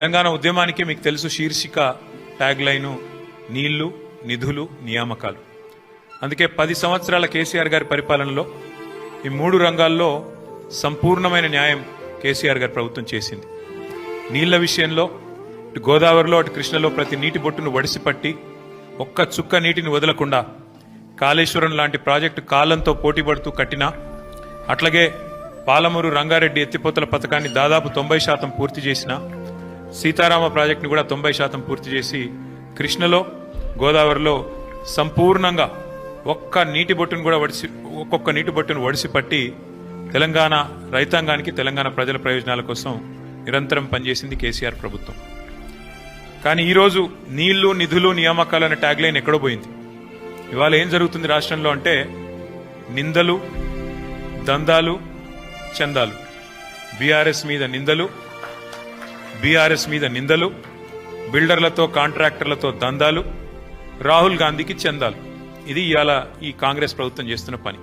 తెలంగాణ ఉద్యమానికి మీకు తెలుసు శీర్షిక ట్యాగ్ లైను నీళ్లు నిధులు నియామకాలు. అందుకే 10 సంవత్సరాల కేసీఆర్ గారి పరిపాలనలో ఈ 3 రంగాల్లో సంపూర్ణమైన న్యాయం కేసీఆర్ గారి ప్రభుత్వం చేసింది. నీళ్ల విషయంలో ఇటు గోదావరిలో అటు కృష్ణలో ప్రతి నీటి బొట్టును వడిసిపట్టి ఒక్క చుక్క నీటిని వదలకుండా కాళేశ్వరం లాంటి ప్రాజెక్టు కాలంతో పోటీపడుతూ కట్టినా, అట్లాగే పాలమూరు రంగారెడ్డి ఎత్తిపోతల పథకాన్ని దాదాపు 90% పూర్తి చేసిన, సీతారామ ప్రాజెక్టును కూడా 90% పూర్తి చేసి కృష్ణలో గోదావరిలో సంపూర్ణంగా ఒక్కొక్క నీటి బొట్టును వడిసిపట్టి తెలంగాణ రైతాంగానికి తెలంగాణ ప్రజల ప్రయోజనాల కోసం నిరంతరం పనిచేసింది కేసీఆర్ ప్రభుత్వం. కానీ ఈరోజు నీళ్లు నిధులు నియామకాలు అనే ట్యాగ్ లైన్ ఎక్కడో పోయింది. ఇవాళ ఏం జరుగుతుంది రాష్ట్రంలో అంటే నిందలు, దందాలు, చందాలు. బీఆర్ఎస్ మీద నిందలు, బిల్డర్లతో కాంట్రాక్టర్లతో దందాలు, రాహుల్ గాంధీకి చందాలు. ఇది ఇవాళ ఈ కాంగ్రెస్ ప్రభుత్వం చేస్తున్న పని.